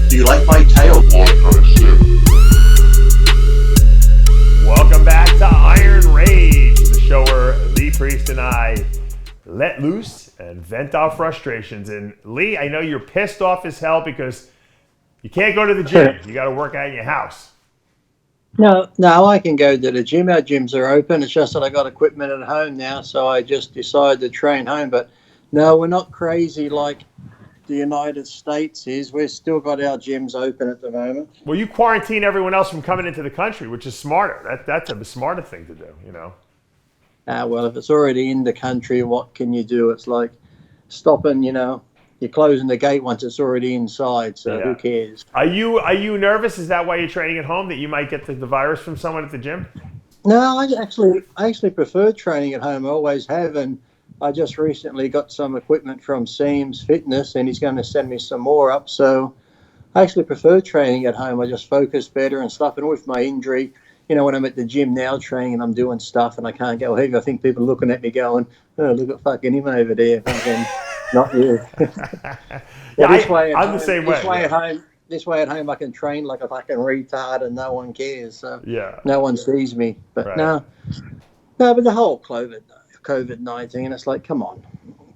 Do you like my tail? Welcome back to Iron Rage, the show where Lee Priest and I let loose and vent our frustrations. And Lee, I know you're pissed off as hell because you can't go to the gym. You got to work out in your house. No, I can go to the gym. Our gyms are open. It's just that I got equipment at home now, so I just decided to train home. But no, we're not crazy like the United States is. We've still got our gyms open at the moment. Well, you quarantine everyone else from coming into the country, which is smarter. That's a smarter thing to do, you know. Well, if it's already in the country, what can you do? It's like stopping, you're closing the gate once it's already inside, so Who cares? Are you nervous? Is that why you're training at home, that you might get the virus from someone at the gym? No, I actually prefer training at home. I always have, and I just recently got some equipment from Seams Fitness, and he's going to send me some more up. So I actually prefer training at home. I just focus better and stuff. And with my injury, when I'm at the gym now training and I'm doing stuff and I can't go heavy, I think people are looking at me going, "Oh, look at fucking him over there." Fucking, not you. I'm the same way. This way at home, I can train like a fucking retard and no one cares. So no one sees me. But right. no, but the whole COVID-19, it's like, come on.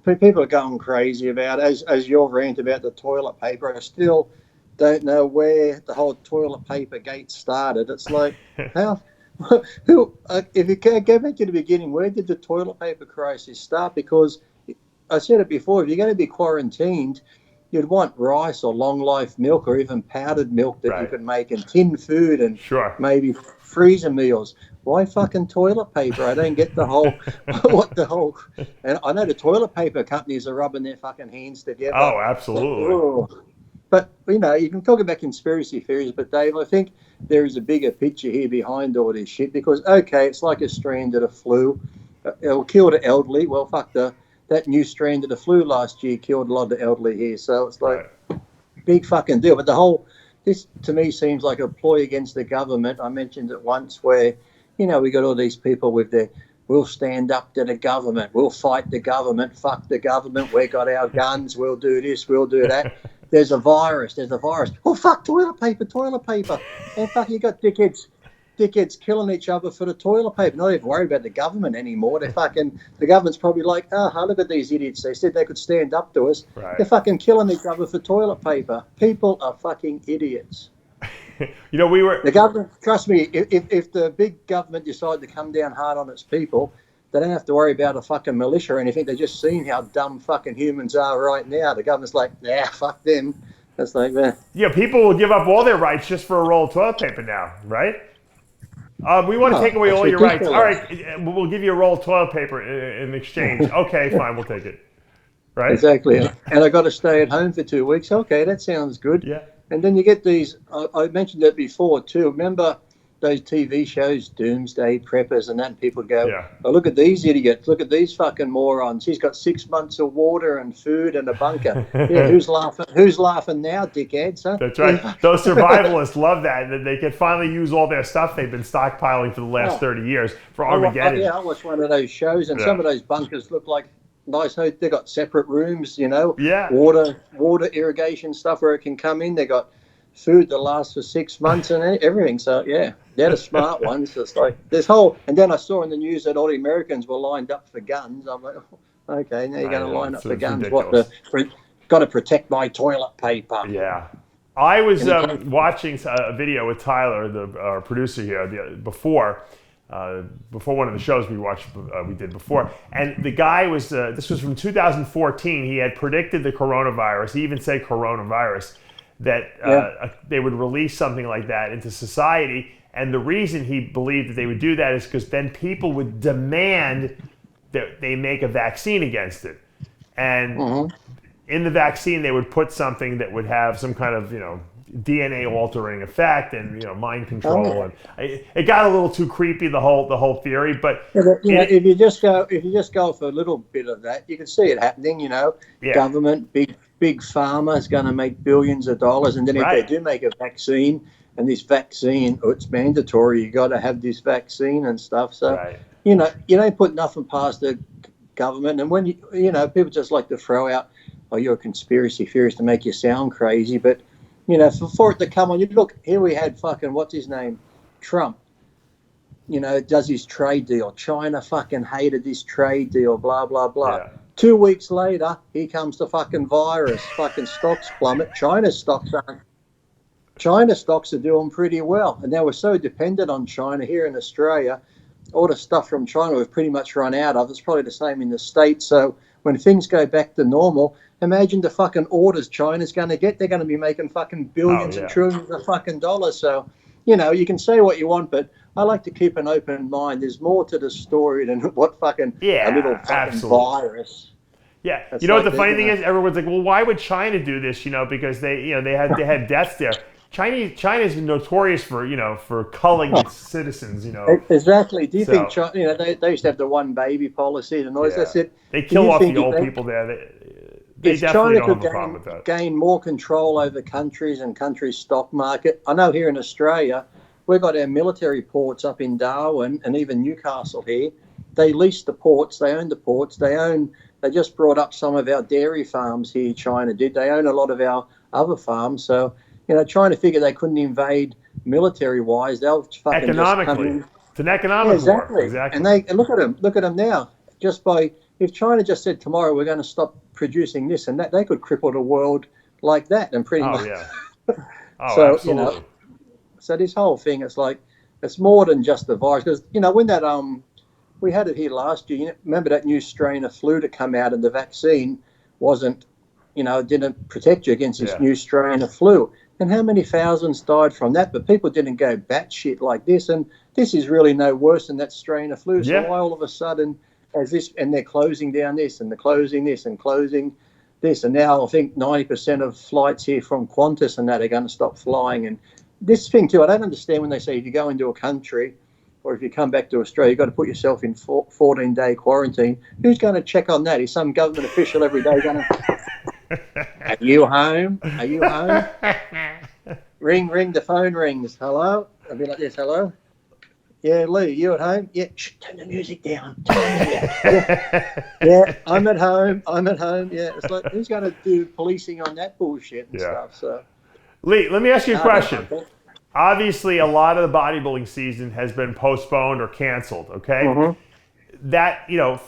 People are going crazy about it. As your rant about the toilet paper, I still don't know where the whole toilet paper gate started. It's like, if you go back to the beginning, where did the toilet paper crisis start? Because I said it before, if you're going to be quarantined, you'd want rice or long life milk or even powdered milk that you could make, and tinned food and maybe freezer meals. Why fucking toilet paper? I don't get the whole, and I know the toilet paper companies are rubbing their fucking hands together. Oh, absolutely. But, you can talk about conspiracy theories, but Dave, I think there is a bigger picture here behind all this shit because, it's like a strand of the flu. It'll kill the elderly. Well, fuck that new strand of the flu last year killed a lot of the elderly here. So it's like big fucking deal. But this to me seems like a ploy against the government. I mentioned it once where, we got all these people with we'll stand up to the government. We'll fight the government. Fuck the government. We got our guns. We'll do this. We'll do that. There's a virus. Oh, fuck, toilet paper. And fuck, you got dickheads killing each other for the toilet paper. Not even worried about the government anymore. The government's probably like, look at these idiots. They said they could stand up to us. They're fucking killing each other for toilet paper. People are fucking idiots. The government, trust me, if the big government decided to come down hard on its people, they don't have to worry about a fucking militia or anything. They're just seeing how dumb fucking humans are right now. The government's like, fuck them. That's like that. Yeah, people will give up all their rights just for a roll of toilet paper now, right? We want to take away all your rights. All right, we'll give you a roll of toilet paper in exchange. Okay, fine, we'll take it. Right? Exactly. And I got to stay at home for 2 weeks. Okay, that sounds good. Yeah. And then you get these, I mentioned that before too. Remember those TV shows, Doomsday Preppers, and that people go, oh, look at these idiots. Look at these fucking morons. He's got 6 months of water and food and a bunker. Who's laughing now, dickheads? Huh? That's right. Those survivalists love that. They can finally use all their stuff they've been stockpiling for the last 30 years for Armageddon. I watched one of those shows, and some of those bunkers look like nice. They got separate rooms, water irrigation stuff where it can come in. They got food that lasts for 6 months and everything. So they're the smart ones. It's like this whole. And then I saw in the news that all the Americans were lined up for guns. I'm like, okay, now you're going to line up for guns. Ridiculous. Got to protect my toilet paper. Yeah. I was watching a video with Tyler, our producer here, before one of the shows we did before, and the guy was. This was from 2014. He had predicted the coronavirus. He even said coronavirus, that they would release something like that into society, and the reason he believed that they would do that is because then people would demand that they make a vaccine against it, and in the vaccine they would put something that would have some kind of DNA altering effect and mind control, and it got a little too creepy, the whole theory. But if you just go for a little bit of that, you can see it happening. Government, big pharma is going to make billions of dollars, and then if they do make a vaccine, and this vaccine, it's mandatory, you got to have this vaccine and stuff. So you don't put nothing past the government. And when you know, people just like to throw out, "Oh, you're a conspiracy theorist," to make you sound crazy. But you know, for it to come on, you look here. We had fucking what's his name, Trump. You know, does his trade deal. China fucking hated this trade deal. Blah blah blah. Yeah. 2 weeks later, here comes the fucking virus. Fucking stocks plummet. China's stocks are doing pretty well. And now we're so dependent on China here in Australia. All the stuff from China we've pretty much run out of. It's probably the same in the States. So when things go back to normal, imagine the fucking orders China's going to get. They're going to be making fucking billions and trillions of fucking dollars. So, you know, you can say what you want, but I like to keep an open mind. There's more to the story than what fucking a little fucking virus. Yeah, that's, you know, like, what the funny thing is, everyone's like, well, why would China do this? You know, because they had deaths there. China's notorious for, you know, for culling its citizens, you know. Exactly. Do you think China, you know, they used to have the one baby policy and all this? They kill off the old people there. They definitely don't have a problem with that. Gain more control over countries and countries' stock market. I know here in Australia, we've got our military ports up in Darwin and even Newcastle here. They lease the ports. They own the ports. They just brought up some of our dairy farms here, China did. They own a lot of our other farms. So, you know, trying to figure they couldn't invade military-wise. They'll fucking economically. It's an economic war. Exactly. And look at them now. If China just said tomorrow we're going to stop producing this and that, they could cripple the world like that and pretty much. Yeah. So, absolutely. You know, so this whole thing, it's more than just the virus. Because, you know, when that we had it here last year. You remember that new strain of flu to come out, and the vaccine wasn't, you know, didn't protect you against this new strain of flu. And how many thousands died from that? But people didn't go batshit like this. And this is really no worse than that strain of flu. So why all of a sudden, and they're closing down this, and they're closing this, and closing this. And now I think 90% of flights here from Qantas and that are going to stop flying. And this thing too, I don't understand when they say if you go into a country, or if you come back to Australia, you've got to put yourself in 14-day quarantine. Who's going to check on that? Is some government official every day going to, are you home? Are you home? Ring, the phone rings. Hello? I'll be like this, hello? Yeah, Lee, you at home? Yeah, turn the music down. Yeah, I'm at home. Yeah, it's like, who's going to do policing on that bullshit and stuff? So, Lee, let me ask you a question. Obviously, a lot of the bodybuilding season has been postponed or canceled, okay? Mm-hmm. That, you know,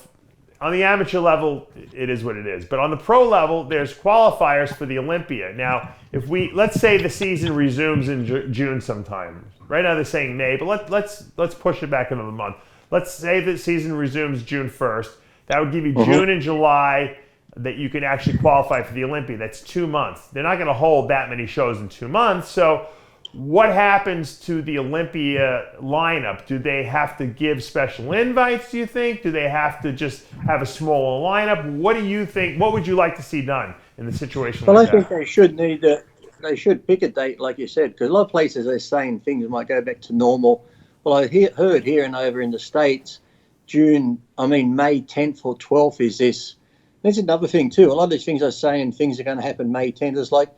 on the amateur level, it is what it is. But on the pro level, there's qualifiers for the Olympia. Now, let's say the season resumes in June sometime. Right now they're saying May, but let's push it back another month. Let's say the season resumes June 1st. That would give you June and July that you can actually qualify for the Olympia. That's 2 months. They're not going to hold that many shows in 2 months, so what happens to the Olympia lineup? Do they have to give special invites, do you think? Do they have to just have a smaller lineup? What do you think? What would you like to see done in the situation like that? Well, I think they should pick a date, like you said, because a lot of places are saying things might go back to normal. Well, I heard here and over in the States, May 10th or 12th is this. There's another thing too. A lot of these things are saying things are going to happen May 10th. It's like,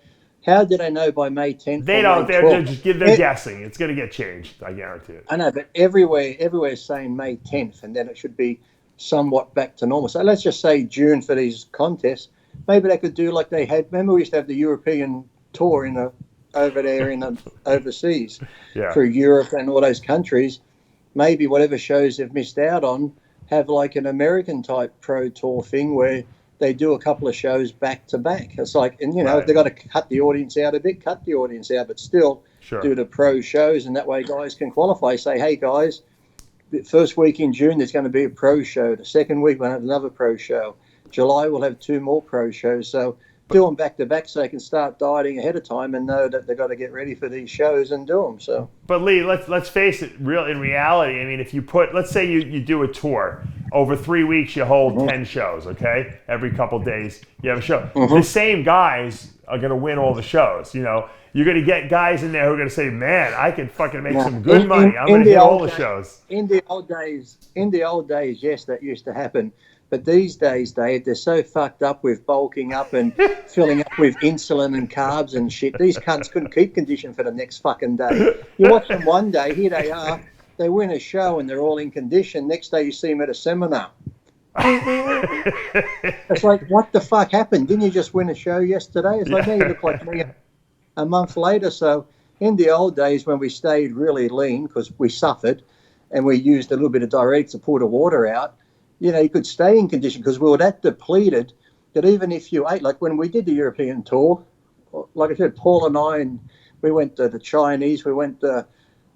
how do they know by May 10th? They don't. They're guessing. It's going to get changed. I guarantee it. I know, but everywhere is saying May 10th, and then it should be somewhat back to normal. So let's just say June for these contests. Maybe they could do like they had. Remember, we used to have the European tour over there in overseas through Europe and all those countries. Maybe whatever shows they've missed out on, have like an American type pro tour thing where they do a couple of shows back to back. It's like, and you know, if they've got to cut the audience out a bit, cut the audience out, but still do the pro shows, and that way guys can qualify. Say, hey guys, the first week in June there's going to be a pro show. The second week we'll have another pro show. July we'll have 2 more pro shows. So do them back to back so they can start dieting ahead of time and know that they've got to get ready for these shows and do them. So, but Lee, let's face it. In reality, I mean, if you let's say you do a tour over 3 weeks, you hold 10 shows. Okay, every couple days you have a show. The same guys are going to win all the shows. You know, you're going to get guys in there who are going to say, "Man, I can fucking make some good money. I'm going to hit all the shows." In the old days, yes, that used to happen. But these days, Dave, they're so fucked up with bulking up and filling up with insulin and carbs and shit. These cunts couldn't keep condition for the next fucking day. You watch them one day, here they are, they win a show and they're all in condition. Next day you see them at a seminar. It's like, what the fuck happened? Didn't you just win a show yesterday? It's like, now you look like me a month later. So in the old days when we stayed really lean because we suffered and we used a little bit of diuretics to pull the water out, you could stay in condition because we were that depleted that even if you ate, like when we did the European tour, like I said, Paul and I, and we went to the Chinese, we went to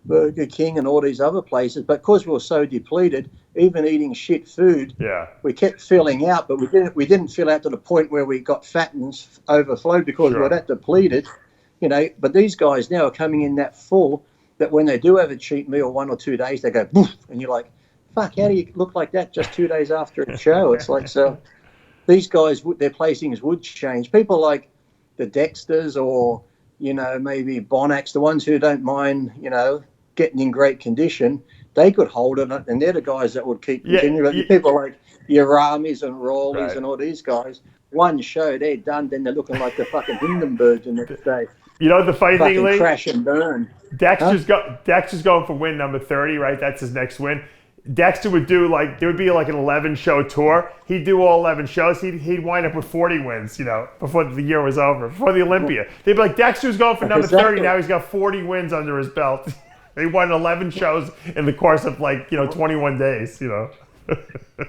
Burger King and all these other places, but because we were so depleted, even eating shit food, we kept filling out, but we didn't fill out to the point where we got fat and overflowed because we were that depleted, But these guys now are coming in that full that when they do have a cheat meal 1 or 2 days, they go boof, and you're like, fuck, how do you look like that just 2 days after a show? It's like, so these guys, their placings would change. People like the Dexters or, maybe Bonacs, the ones who don't mind, getting in great condition, they could hold it, and they're the guys that would keep continuing. People like your Ramis and Rawleys and all these guys, one show, they're done, then they're looking like the fucking Hindenburg the next day. The funny thing, Lee? Crash and burn. Dexter's going for win number 30, right? That's his next win. Dexter would do there would be like an 11-show tour. He'd do all 11 shows. He'd wind up with 40 wins, before the year was over, before the Olympia. They'd be like, Dexter's going for number 30. Now he's got 40 wins under his belt. He won 11 shows in the course of 21 days,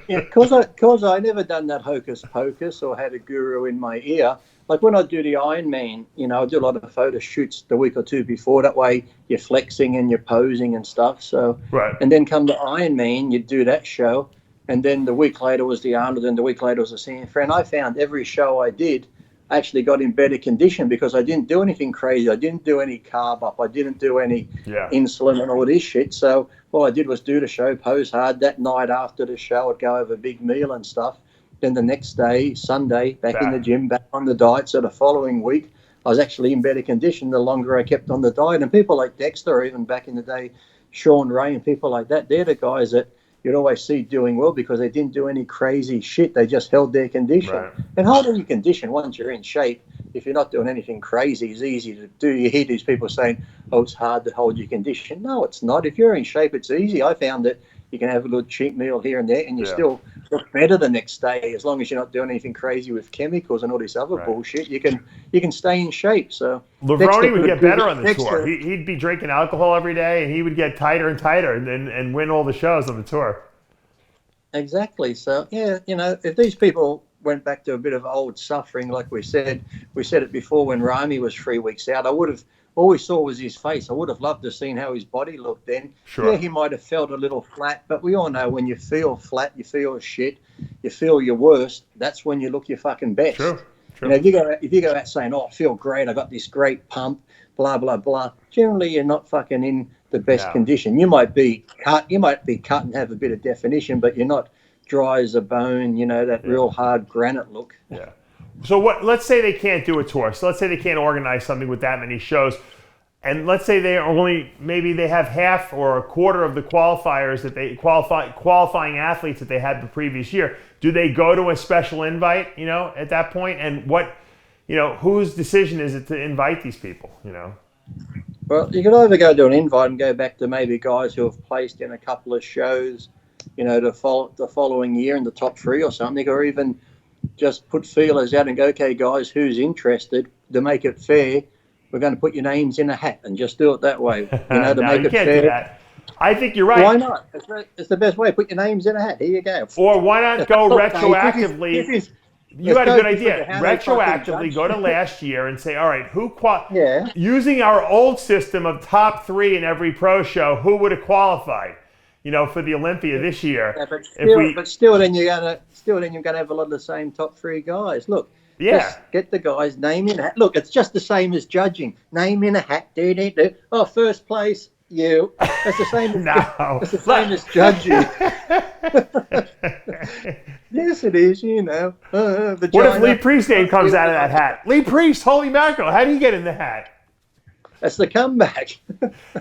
Yeah, because I never done that hocus pocus or had a guru in my ear. Like when I do the Ironman, I do a lot of photo shoots the week or two before. That way you're flexing and you're posing and stuff. So, and then come to Ironman, you do that show. And then the week later was the Arnold and the week later was the San Fran. I found every show I did actually got in better condition because I didn't do anything crazy. I didn't do any carb up. I didn't do any insulin and all this shit. So all I did was do the show, pose hard. That night after the show, I'd go have a big meal and stuff. Then the next day, Sunday, back in the gym, back on the diet. So the following week, I was actually in better condition the longer I kept on the diet. And people like Dexter, or even back in the day, Sean Ray and people like that, they're the guys that you'd always see doing well because they didn't do any crazy shit. They just held their condition. And holding your condition, once you're in shape, if you're not doing anything crazy, is easy to do. You hear these people saying, oh, it's hard to hold your condition. No, it's not. If you're in shape, it's easy. I found that you can have a little cheat meal here and there and you still look better the next day as long as you're not doing anything crazy with chemicals and all this other bullshit. You can stay in shape. So Levrone would get better on the tour. He'd be drinking alcohol every day and he would get tighter and tighter and win all the shows on the tour. Exactly. So, if these people went back to a bit of old suffering, like we said it before when Rami was 3 weeks out, all we saw was his face. I would have loved to have seen how his body looked then. Sure. Yeah, he might have felt a little flat, but we all know when you feel flat, you feel shit, you feel your worst, that's when you look your fucking best. True. If you go out saying, oh, I feel great, I got this great pump, blah, blah, blah, generally you're not fucking in the best condition. You might be cut and have a bit of definition, but you're not dry as a bone, that real hard granite look. Yeah. So let's say they can't do a tour. So let's say they can't organize something with that many shows. And let's say maybe they have half or a quarter of the qualifiers that they qualifying athletes that they had the previous year. Do they go to a special invite, at that point? And whose decision is it to invite these people, Well, you could either go to an invite and go back to maybe guys who have placed in a couple of shows, the following year in the top 3 or something, or even just put feelers out and go, okay, guys, who's interested? To make it fair, we're going to put your names in a hat and just do it that way. To make it fair. Do that. I think you're right. Why not? It's the best way. Put your names in a hat. Here you go. Or why not go retroactively? You had a good idea. Retroactively go to last year and say, all right, using our old system of top 3 in every pro show, who would have qualified? For the Olympia this year. Yeah, but still, then you're gonna have a lot of the same top 3 guys. Look, just get the guys' name in a hat. Look, it's just the same as judging. Name in a hat. Do. Oh, first place, you. That's the same. That's the same as judging. Yes, it is. What if Lee Priest name comes out of that hat? Lee Priest, holy mackerel! How do you get in the hat? That's the comeback.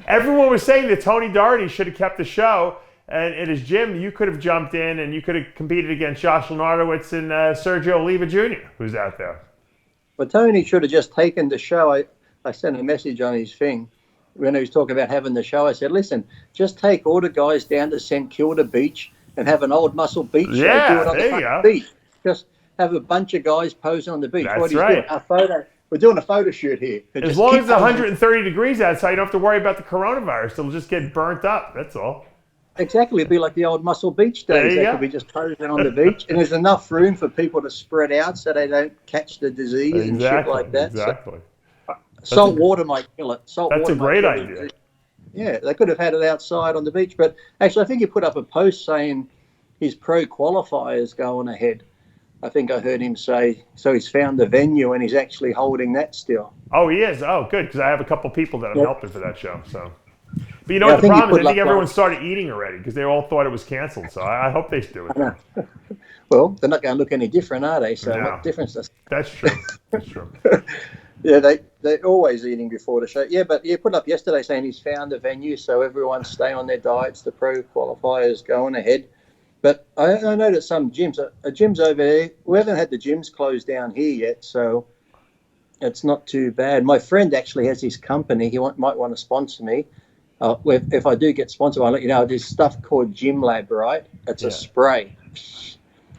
Everyone was saying that Tony Doherty should have kept the show, and at his gym, you could have jumped in and you could have competed against Josh Lenardowitz and Sergio Oliva Jr., who's out there. Well, Tony should have just taken the show. I sent a message on his thing when he was talking about having the show. I said, listen, just take all the guys down to St Kilda Beach and have an old muscle beach show. Yeah, Do it on there you the go. beach. Just have a bunch of guys posing on the beach. That's What he's right. doing, we're doing a photo shoot here. As long as it's 130 degrees outside, you don't have to worry about the coronavirus. It'll just get burnt up. That's all. Exactly. It'd be like the old Muscle Beach days. They could be just posing on the beach. And there's enough room for people to spread out so they don't catch the disease and shit like that. Exactly. So, salt water might kill it. That's a great idea. Yeah, they could have had it outside on the beach. But actually, I think he put up a post saying his pro qualifiers going ahead. I think I heard him say, so he's found the venue and he's actually holding that still. Oh, he is? Oh, good, because I have a couple people that I'm helping for that show. So, but you know what the problem is? I think everyone started eating already because they all thought it was canceled. So I hope they do it. Well, they're not going to look any different, are they? So what difference does? That's true. That's true. Yeah, they're always eating before the show. Yeah, but you put up yesterday saying he's found a venue, so everyone stay on their diets. The pro qualifiers going ahead. But I noticed some gyms, gyms over there, we haven't had the gyms closed down here yet, so it's not too bad. My friend actually has his company. He might want to sponsor me. If I do get sponsored, I'll let you know. There's stuff called Gym Lab, right? It's a spray.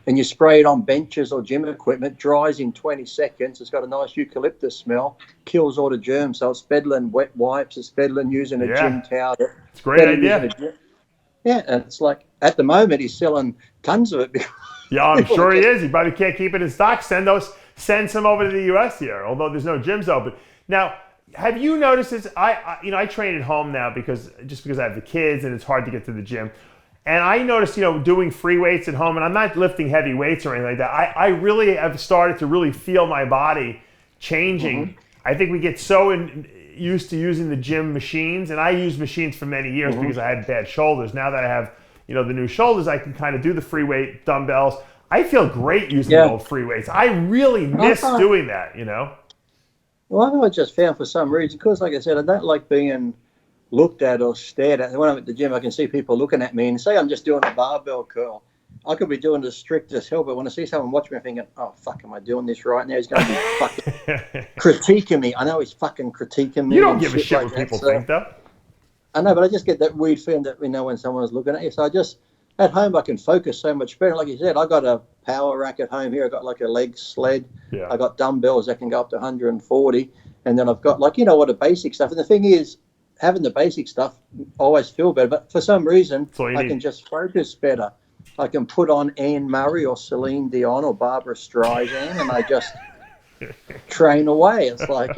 And you spray it on benches or gym equipment, dries in 20 seconds. It's got a nice eucalyptus smell, kills all the germs. So it's better than wet wipes. It's better than using a gym towel. It's a great idea. Yeah, and it's like, at the moment, he's selling tons of it. Yeah, I'm sure he is. He probably can't keep it in stock. Send some over to the U.S. here, although there's no gyms open. Now, have you noticed this? I train at home now because I have the kids and it's hard to get to the gym. And I noticed, doing free weights at home, and I'm not lifting heavy weights or anything like that. I really have started to really feel my body changing. Mm-hmm. I think we get so used to using the gym machines, and I used machines for many years because I had bad shoulders. Now that I have, the new shoulders, I can kind of do the free weight dumbbells. I feel great using the old free weights. I really miss doing that, Well, I just found for some reason, because like I said, I don't like being looked at or stared at. When I'm at the gym, I can see people looking at me and say I'm just doing a barbell curl. I could be doing the strictest hell, but when I see someone watching me, I'm thinking, oh, fuck, am I doing this right now? He's going to be fucking critiquing me. I know he's fucking critiquing me. You don't give a shit what people think, though. I know, but I just get that weird feeling that, when someone's looking at you. So I just, at home, I can focus so much better. Like you said, I got a power rack at home here. I got like a leg sled. Yeah. I got dumbbells that can go up to 140. And then I've got what the basic stuff. And the thing is, having the basic stuff, I always feel better. But for some reason, I can just focus better. I can put on Anne Murray or Celine Dion or Barbara Streisand, and I just train away. It's like,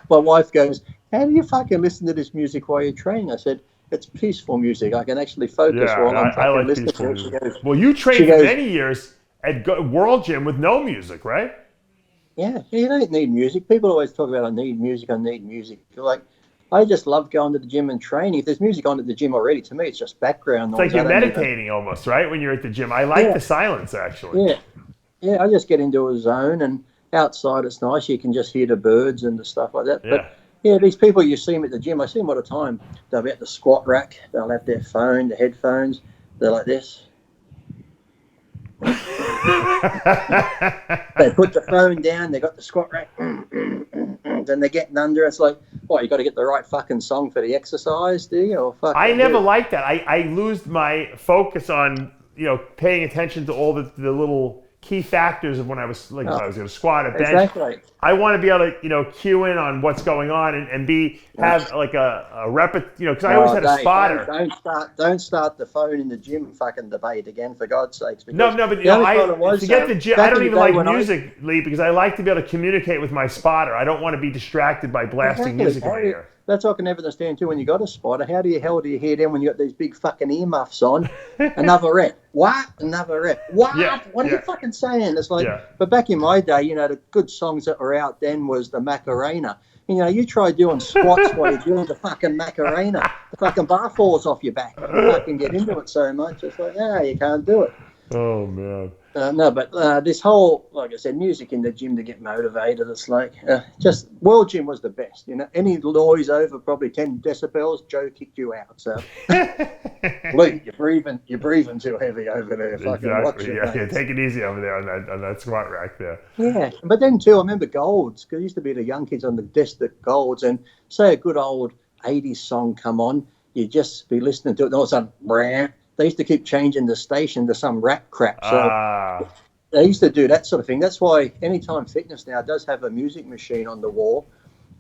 my wife goes, how do you fucking listen to this music while you're training? I said, it's peaceful music. I can actually focus while I'm fucking listening to it. She goes, well, you trained for many years at World Gym with no music, right? Yeah, you don't need music. People always talk about, I need music. Like, I just love going to the gym and training. If there's music on at the gym already, to me, it's just background noise. It's like you're meditating almost, right? When you're at the gym. I like the silence, actually. Yeah, I just get into a zone, and outside it's nice. You can just hear the birds and the stuff like that. But, these people, you see them at the gym. I see them all the time. They'll be at the squat rack. They'll have their phone, the headphones. They're like this. They put the phone down. They got the squat rack. Then they're getting under. It's like, you got to get the right fucking song for the exercise, do you? Or I never liked that. I lose my focus on paying attention to all the little key factors of when I was when I was going to squat or bench. Exactly. I want to be able to cue in on what's going on and have like a because I always had a spotter. Don't start the phone in the gym fucking debate again, for God's sakes. No, but to get the gym, I don't even like music, Lee, because I like to be able to communicate with my spotter. I don't want to be distracted by blasting music in my ear. That's what I can never understand too. When you got a spotter, how the hell do you hear them when you got these big fucking earmuffs on? Another rep. What? Another rep. What? What are you fucking saying? It's like, but back in my day, the good songs that were out then was the Macarena. You try doing squats while you're doing the fucking Macarena. The fucking bar falls off your back. You fucking get into it so much. It's like, you can't do it. Oh, man. No, but this whole, like I said, music in the gym to get motivated, it's like, just World Gym was the best. Any noise over probably 10 decibels, Joe kicked you out. So, Lee, you're breathing too heavy over there. Exactly. Take it easy over there on that squat rack there. Yeah, but then too, I remember Golds, because it used to be the young kids on the desk at Golds, and say a good old 80s song come on, you'd just be listening to it, and all of a sudden, Rant. they used to keep changing the station to some rap crap. So Ah. they used to do that sort of thing. That's why Anytime Fitness now does have a music machine on the wall.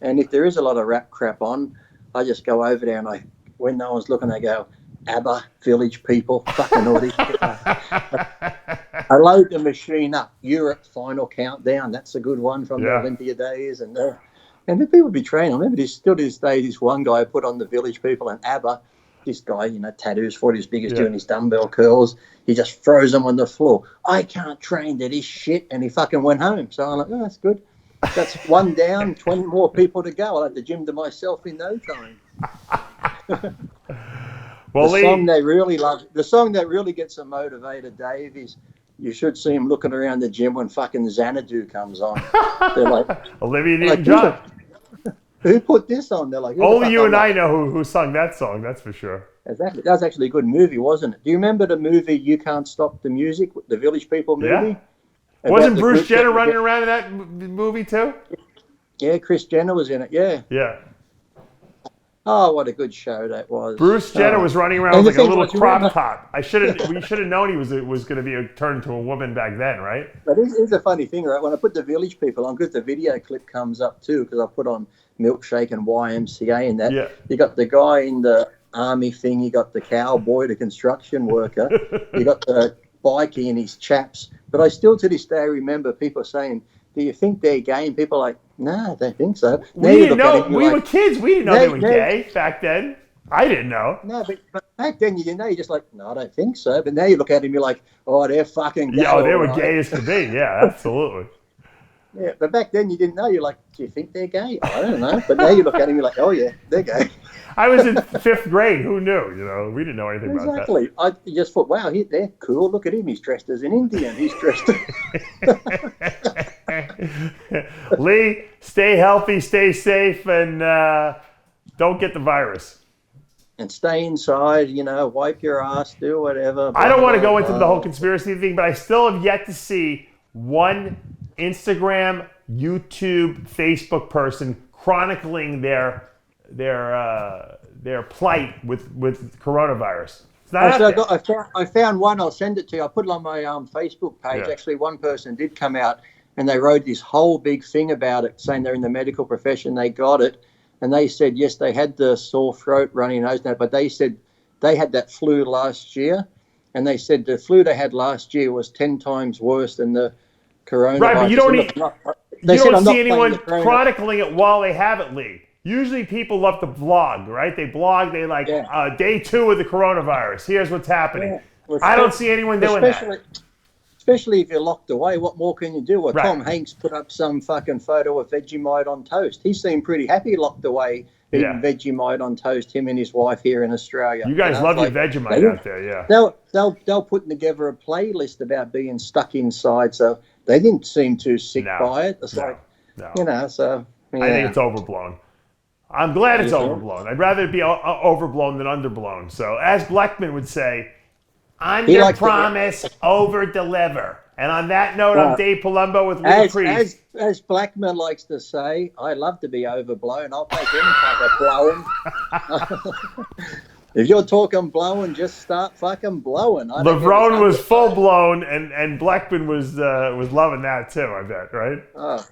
And if there is a lot of rap crap on, I just go over there and when no one's looking, I go, ABBA, Village People, fucking all this shit. I load the machine up. Europe Final Countdown. That's a good one from the Olympia days. And the people would be training. I remember still to this day, this one guy put on the Village People and ABBA. This guy, tattoos, 40 as big as doing his dumbbell curls. He just throws them on the floor. I can't train to this shit. And he fucking went home. So I'm like, oh, that's good. That's one down, 20 more people to go. I'll have the gym to myself in no time. Well, the song they really love, the song that really gets them motivated, Dave, is you should see him looking around the gym when fucking Xanadu comes on. They're like, Olivia Newton-John. Who put this on? They're like, only you and I know who sung that song. That's for sure. Exactly. That was actually a good movie, wasn't it? Do you remember the movie You Can't Stop the Music, the Village People movie? Yeah. Wasn't Bruce Jenner running around in that movie too? Yeah, Kris Jenner was in it. Yeah. Yeah. Oh, what a good show that was. Bruce Jenner was running around with like a little crop top. We should have known he was going to be turned into a woman back then, right? But here's a funny thing, right? When I put the Village People on, because the video clip comes up too, because I put on Milkshake and YMCA and that. Yeah. You got the guy in the army thing, you got the cowboy, the construction worker, you got the bikie and his chaps. But I still to this day remember people saying, do you think they're gay? And people are like, no, I don't think so. We didn't know. We were kids. We didn't know they were gay back then. I didn't know. No, but back then you didn't know. You're just like, no, I don't think so. But now you look at him, you're like, oh, they're fucking gay. Yeah, they were gay as could be. Yeah, absolutely. Yeah, but back then you didn't know. You're like, do you think they're gay? I don't know. But now you look at him, you're like, oh, yeah, they're gay. I was in 5th grade. Who knew? We didn't know anything about that. Exactly. I just thought, wow, they're cool. Look at him. He's dressed as an Indian. He's dressed Lee, stay healthy, stay safe, and don't get the virus. And stay inside, wipe your ass, do whatever. I don't want to go into the whole conspiracy thing, but I still have yet to see one Instagram, YouTube, Facebook person chronicling their plight with coronavirus. It's not out there. I found one. I'll send it to you. I put it on my Facebook page. Yeah. Actually, one person did come out and they wrote this whole big thing about it, saying they're in the medical profession. They got it, and they said yes, they had the sore throat, runny nose, but they said they had that flu last year, and they said the flu they had last year was 10 times worse than the coronavirus. Right, but you don't see anyone chronicling it while they have it, Lee. Usually people love to blog, right? They blog, they like, day 2 of the coronavirus. Here's what's happening. Yeah. Well, I don't see anyone doing that. Especially if you're locked away, what more can you do? Well, right. Tom Hanks put up some fucking photo of Vegemite on toast. He seemed pretty happy locked away eating Vegemite on toast, him and his wife here in Australia. You guys love your Vegemite out there, yeah. They'll put together a playlist about being stuck inside, so they didn't seem too sick by it. It's so. I think it's overblown. I'm glad it's overblown. I'd rather it be overblown than underblown. So, as Blackman would say, under promise, over deliver. And on that note, I'm Dave Palumbo with Lee Priest. As Blackman likes to say, I love to be overblown. I'll take any type of blowing. If you're talking blowing, just start fucking blowing. LeBron was full blown, and Blackman was loving that too. I bet, right? Oh.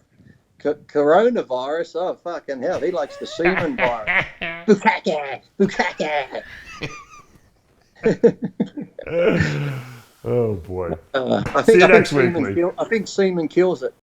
Coronavirus, oh fucking hell, he likes the semen virus. Bukake, bukake. Oh boy. See you next week. I think semen kills it.